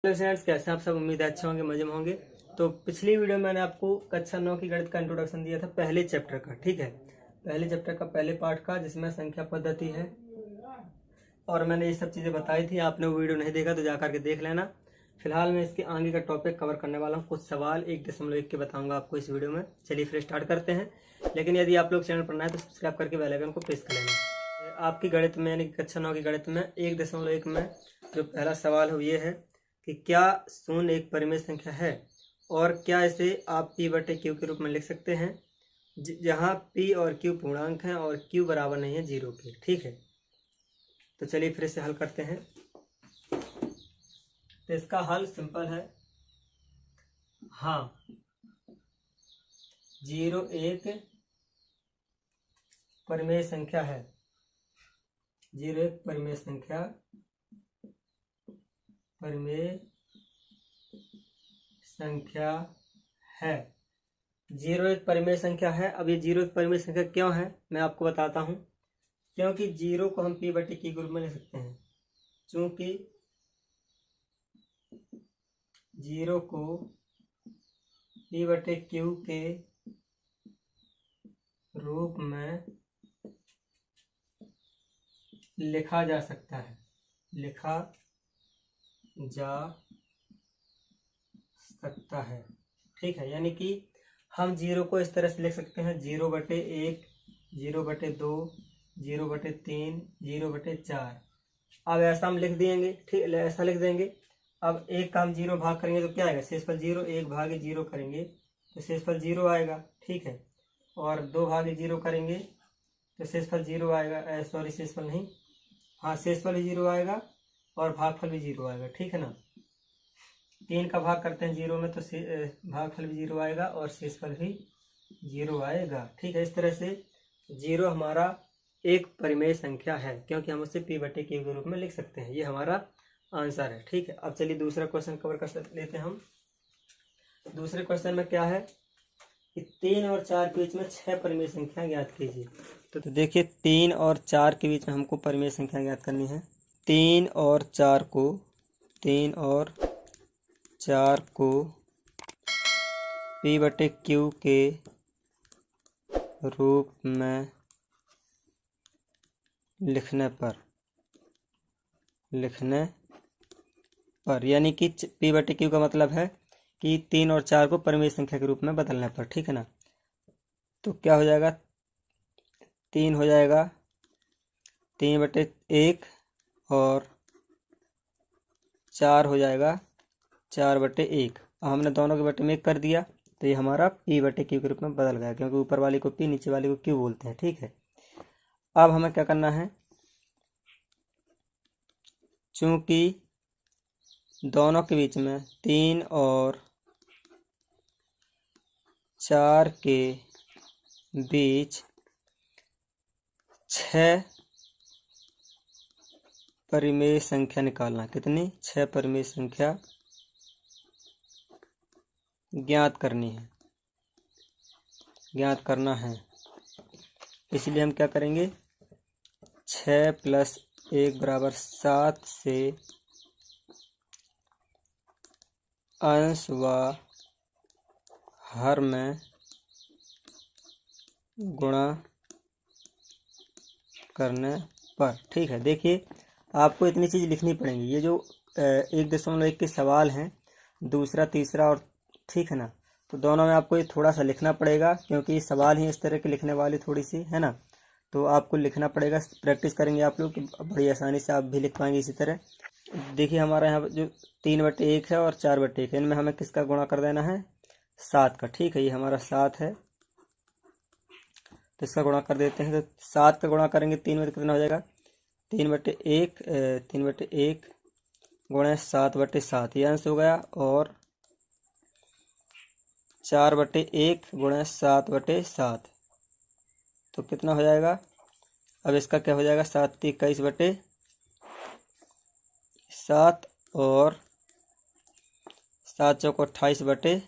Hello students, कैसे हैं आप सब। उम्मीद है अच्छे होंगे, मजे में होंगे। तो पिछली वीडियो में मैंने आपको कक्षा 9 की गणित का इंट्रोडक्शन दिया था पहले चैप्टर का। ठीक है, पहले चैप्टर का पहले पार्ट का, जिसमें संख्या पद्धति है और मैंने ये सब चीज़ें बताई थी। आपने वो वीडियो नहीं देखा तो जा करके देख लेना। फिलहाल मैं इसके आगे का टॉपिक कवर करने वाला हूँ। कुछ सवाल 1.1 के बताऊंगा आपको इस वीडियो में। चलिए फिर स्टार्ट करते हैं। लेकिन यदि आप लोग चैनल पर नए हैं तो सब्सक्राइब करके बेल आइकन को प्रेस कर लेना। आपकी गणित में यानी कक्षा 9 की गणित में 1.1 में जो पहला सवाल है वो ये है कि क्या शून्य एक परिमेय संख्या है और क्या इसे आप p बटे क्यू के रूप में लिख सकते हैं, जहां p और q पूर्णांक हैं और q बराबर नहीं है 0 के। ठीक है, तो चलिए फिर इसे हल करते हैं। तो इसका हल सिंपल है। हाँ, 0 एक परिमेय संख्या है। 0 एक परिमेय संख्या, परिमेय संख्या है। 0 एक परिमेय संख्या है। अब ये 0 एक परिमेय संख्या क्यों है मैं आपको बताता हूँ। क्योंकि 0 को हम p बटे q के रूप में लिख सकते हैं। चूंकि 0 को p बटे q के रूप में लिखा जा सकता है, लिखा जा सकता है। ठीक है, यानी कि हम 0 को इस तरह से लिख सकते हैं 0 बटे 1, 0 बटे 2, 0 बटे 3, 0 बटे 4। अब ऐसा हम लिख देंगे। ठीक, ऐसा लिख देंगे। अब एक का हम 0 भाग करेंगे तो क्या आएगा, शेषफल 0। 1 भागे 0 करेंगे तो शेषफल 0 आएगा। ठीक है, और 2 भागे 0 करेंगे तो शेषफल 0 आएगा। सॉरी, शेषफल नहीं, हाँ शेषफल भी 0 आएगा और भागफल भी 0 आएगा। ठीक है ना। 3 का भाग करते हैं 0 में तो भागफल भी 0 आएगा और शेषफल भी 0 आएगा। ठीक है, इस तरह से 0 हमारा एक परिमेय संख्या है, क्योंकि हम उसे p बटे q के रूप में लिख सकते हैं। ये हमारा आंसर है। ठीक है, अब चलिए दूसरा क्वेश्चन कवर कर लेते हैं हम। दूसरे क्वेश्चन में क्या है कि 3 और 4 के बीच में 6 परिमेय संख्या ज्ञात कीजिए। तो देखिए 3 और 4 के बीच में हमको परिमेय संख्या ज्ञात करनी है। 3 और 4 को p बटे q के रूप में लिखने पर यानी कि p बटे q का मतलब है कि 3 और 4 को परिमेय संख्या के रूप में बदलने पर। ठीक है ना। तो क्या हो जाएगा, 3 हो जाएगा 3 बटे 1 और 4 हो जाएगा 4 बटे 1। अब हमने दोनों के बटे में 1 कर दिया तो ये हमारा p बटे q के रूप में बदल गया, क्योंकि ऊपर वाले को p नीचे वाले को q बोलते हैं। ठीक है, अब हमें क्या करना है, चूंकि दोनों के बीच में 3 और 4 के बीच 6 परिमेय संख्या निकालना। कितनी? 6 परिमेय संख्या ज्ञात करना है। इसलिए हम क्या करेंगे, 6 + 1 = 7 से अंश व हर में गुणा करने पर। ठीक है, देखिए आपको इतनी चीज़ लिखनी पड़ेंगी। ये जो 1.1 के सवाल हैं, दूसरा तीसरा और, ठीक है ना, तो दोनों में आपको ये थोड़ा सा लिखना पड़ेगा, क्योंकि सवाल ही इस तरह के लिखने वाले थोड़ी सी है ना। तो आपको लिखना पड़ेगा, प्रैक्टिस करेंगे आप लोग तो बड़ी आसानी से आप भी लिख पाएंगे इसी तरह। देखिए हमारा यहाँ जो 3 बटे 1 है और 4 बटे 1 है, इनमें हमें किसका गुणा कर देना है, 7 का। ठीक है, ये हमारा 7 है तो इसका गुणा कर देते हैं। तो 7 का गुणा करेंगे 3 में तो कितना हो जाएगा, 3 बटे 1 गुणे 7 बटे 7, ये अंश हो गया। और 4 बटे 1 गुणे 7 बटे 7, तो कितना हो जाएगा, अब इसका क्या हो जाएगा, 7 × 21 बटे 7 और 7 × 4 = 28 बटे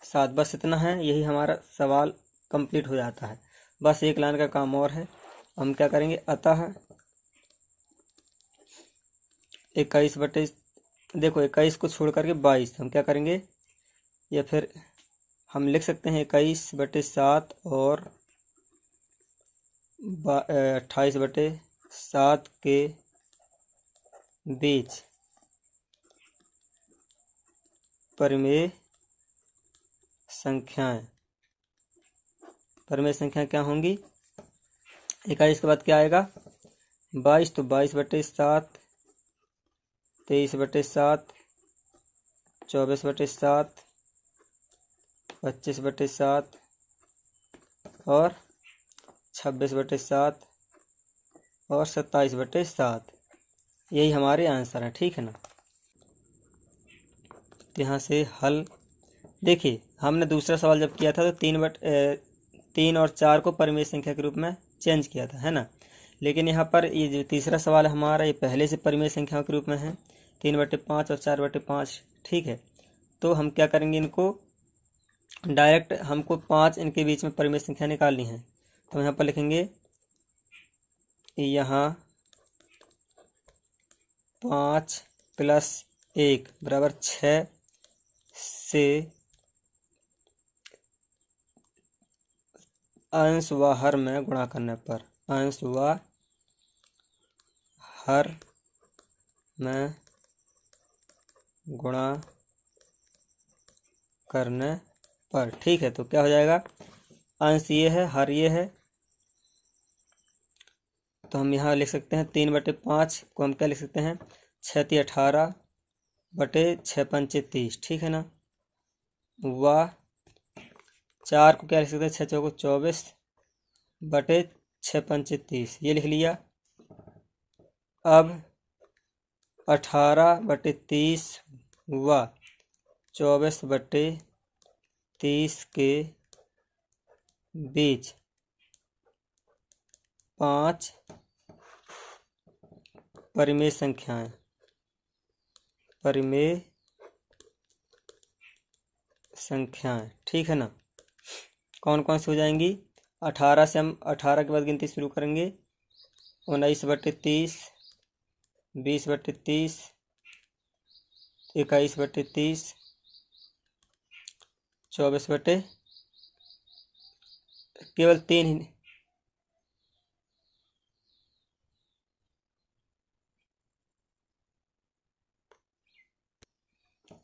7। बस इतना है, यही हमारा सवाल कंप्लीट हो जाता है। बस एक लाइन का काम और है। हम क्या करेंगे, अतः 21 बटे देखो 21 को छोड़ करके 22, हम क्या करेंगे, या फिर हम लिख सकते हैं 21/7 और 28/7 के बीच परिमेय संख्याएं। परिमेय संख्या क्या होंगी, 21 के बाद क्या आएगा 22, तो 22/7, 23/7, 24/7, 25/7 और 26/7 और 27/7। यही हमारे आंसर हैं, ठीक है ना। तो यहाँ से हल देखिए, हमने दूसरा सवाल जब किया था तो 3 और 4 को परिमेय संख्या के रूप में चेंज किया था, है ना। लेकिन यहाँ पर ये जो तीसरा सवाल है हमारा, ये पहले से परिमेय संख्याओं के रूप में है, 3/5 और 4/5, ठीक है। तो हम क्या करेंगे, इनको डायरेक्ट हमको 5 इनके बीच में परिमेय संख्या निकालनी है। तो यहाँ पर लिखेंगे, यहाँ 5 + 1 = 6 से अंश व हर में गुणा करने पर, अंश व हर में गुणा करने पर, ठीक है। तो क्या हो जाएगा, अंश ये है, हर ये है, तो हम यहाँ लिख सकते हैं 3/5 को हम क्या लिख सकते हैं, 6×3 = 18 बटे 6×5 = 30, ठीक है ना। व 4 को क्या लिख सकते हैं, 6×4 = 24 बटे 6×5 = 30, ये लिख लिया। अब 18/30 व 24/30 के बीच 5 परिमेय संख्याएं, परिमेय संख्याएं, ठीक है ना। कौन कौन सी हो जाएंगी, 18 से हम 18 के बाद गिनती शुरू करेंगे, 19/30, 20/30, 21/30, 24 केवल 3 ही,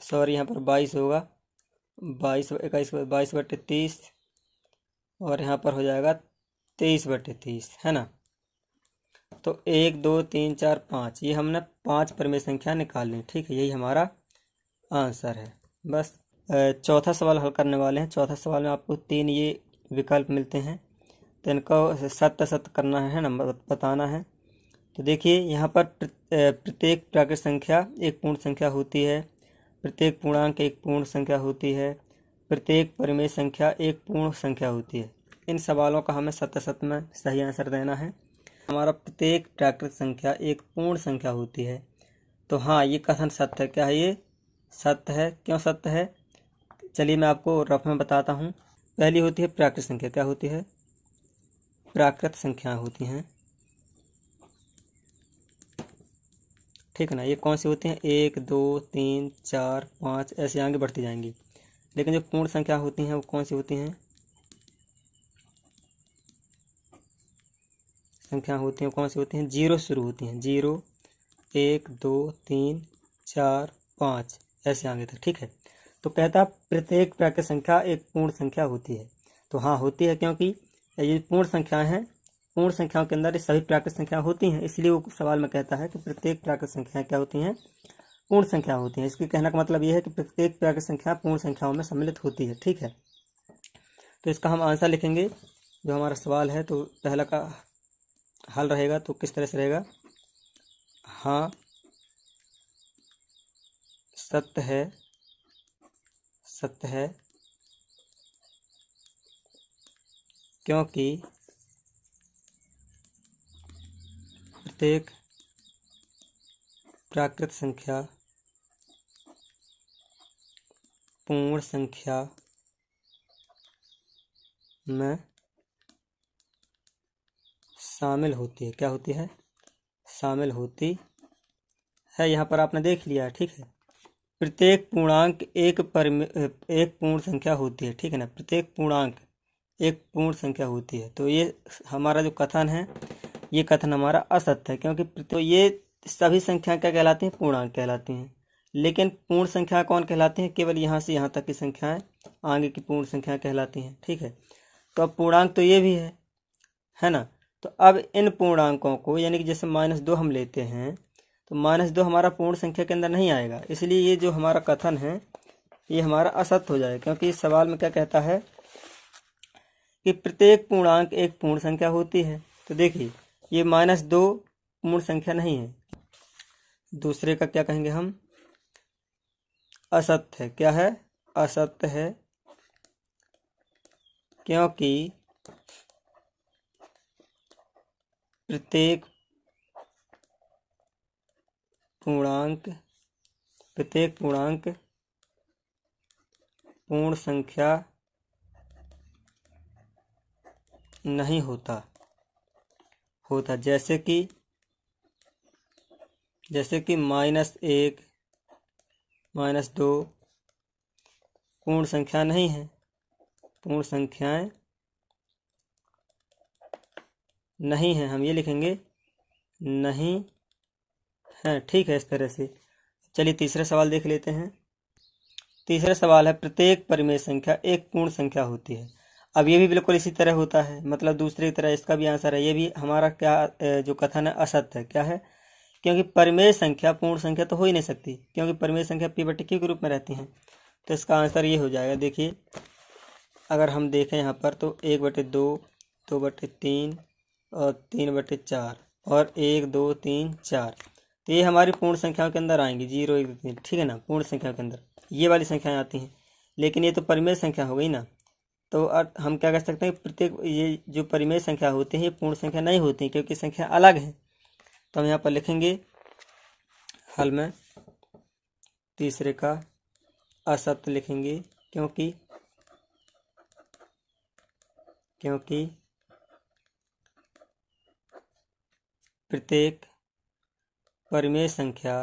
सॉरी यहाँ पर 22 होगा, 22 और यहाँ पर हो जाएगा 23/30, है ना। तो 1 2 3 4 5, ये हमने 5 परिमेय संख्या निकालनी, ठीक है। यही हमारा आंसर है। बस चौथा सवाल हल करने वाले हैं। चौथा सवाल में आपको 3 ये विकल्प मिलते हैं, तो इनको सत्य सत्य करना है ना, बताना है। तो देखिए यहाँ पर प्रत्येक प्राकृत संख्या एक पूर्ण संख्या होती है, प्रत्येक पूर्णांक एक पूर्ण संख्या होती है, प्रत्येक परिमेय संख्या एक पूर्ण संख्या होती है। इन सवालों का हमें सत्य सत्य में सही आंसर देना है। हमारा प्रत्येक प्राकृत संख्या एक पूर्ण संख्या होती है, तो हाँ ये कथन सत्य है। क्या है ये, सत्य है। क्यों सत्य है, चलिए मैं आपको रफ में बताता हूँ। पहली होती है प्राकृत संख्या, क्या होती है, प्राकृत संख्या होती हैं, ठीक है ना। ये कौन सी होती हैं, 1 2 3 4 5 ऐसे आगे बढ़ती जाएंगी। लेकिन जो पूर्ण संख्या होती हैं वो कौन सी होती हैं, संख्या होती हैं कौन सी होती हैं, 0 से शुरू होती हैं, 0 1 2 3 4 5 ऐसे आगे तक, ठीक है। तो कहता प्रत्येक प्राकृत संख्या एक पूर्ण संख्या होती है, तो हाँ होती है, क्योंकि ये पूर्ण संख्या है, पूर्ण संख्याओं के अंदर ये सभी प्राकृत संख्या होती हैं, इसलिए वो सवाल में कहता है कि प्रत्येक प्राकृत संख्या क्या होती हैं, पूर्ण संख्या होती हैं। इसके कहने का मतलब ये है कि प्रत्येक प्राकृत संख्या पूर्ण संख्याओं में सम्मिलित होती है, ठीक है। तो इसका हम आंसर लिखेंगे, जो हमारा सवाल है। तो पहला का हल रहेगा तो किस तरह से रहेगा, हाँ सत्य है, सत्य है, क्योंकि प्रत्येक प्राकृत संख्या पूर्ण संख्या में शामिल होती है। क्या होती है, शामिल होती है, यहाँ पर आपने देख लिया है, ठीक है। प्रत्येक पूर्णांक एक पूर्ण संख्या होती है, ठीक है ना। प्रत्येक पूर्णांक एक पूर्ण संख्या होती है। तो ये हमारा जो कथन है, ये कथन हमारा असत्य है, क्योंकि तो ये सभी संख्या क्या कहलाती हैं? पूर्णांक कहलाती हैं। लेकिन पूर्ण संख्या कौन कहलाती हैं? केवल यहाँ से यहाँ तक की संख्याएं आगे की पूर्ण संख्या कहलाती हैं, ठीक है। तो अब पूर्णांक तो ये भी है ना। तो अब इन पूर्णांकों को, यानी कि जैसे -2 हम लेते हैं, तो -2 हमारा पूर्ण संख्या के अंदर नहीं आएगा, इसलिए ये जो हमारा कथन है ये हमारा असत्य हो जाएगा। क्योंकि इस सवाल में क्या कहता है कि प्रत्येक पूर्णांक एक पूर्ण संख्या होती है। तो देखिए ये -2 पूर्ण संख्या नहीं है, दूसरे का क्या कहेंगे हम? असत्य है। क्या है? असत्य है, क्योंकि प्रत्येक पूर्णांक पूर्ण संख्या नहीं होता। जैसे कि -1 -2 पूर्ण संख्या नहीं है, पूर्ण संख्याएं नहीं है, हम ये लिखेंगे नहीं है, ठीक है। इस तरह से चलिए तीसरा सवाल देख लेते हैं। तीसरा सवाल है, प्रत्येक परिमेय संख्या एक पूर्ण संख्या होती है। अब ये भी बिल्कुल इसी तरह होता है, मतलब दूसरी तरह इसका भी आंसर है। ये भी हमारा क्या जो कथन है असत्य है। क्या है? क्योंकि परिमेय संख्या पूर्ण संख्या तो हो ही नहीं सकती, क्योंकि परिमेय संख्या p/q के रूप में रहती हैं। तो इसका आंसर ये हो जाएगा। देखिए अगर हम देखें यहाँ पर, तो 1/2, 2/3 और 3/4 और 1 2 3 4, तो ये हमारी पूर्ण संख्याओं के अंदर आएंगी, 0 1 2 3, ठीक है ना। पूर्ण संख्या के अंदर ये वाली संख्याएं आती हैं, लेकिन ये तो परिमेय संख्या हो गई ना। तो हम क्या कर सकते हैं? प्रत्येक ये जो परिमेय संख्या होती है ये पूर्ण संख्या नहीं होती, क्योंकि संख्या अलग है। तो हम यहाँ पर लिखेंगे हल में तीसरे का असत्य लिखेंगे, क्योंकि प्रत्येक परिमेय संख्या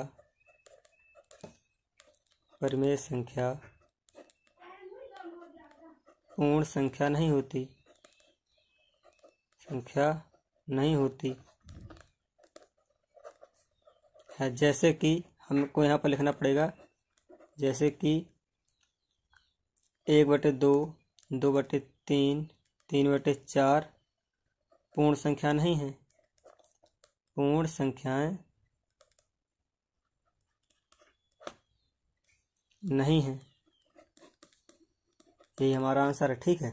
पूर्ण संख्या नहीं होती है। जैसे कि हमको यहाँ पर लिखना पड़ेगा, जैसे कि 1/2, 2/3, 3/4 पूर्ण संख्या नहीं है, पूर्ण संख्याएं नहीं है। यही हमारा आंसर है, ठीक है।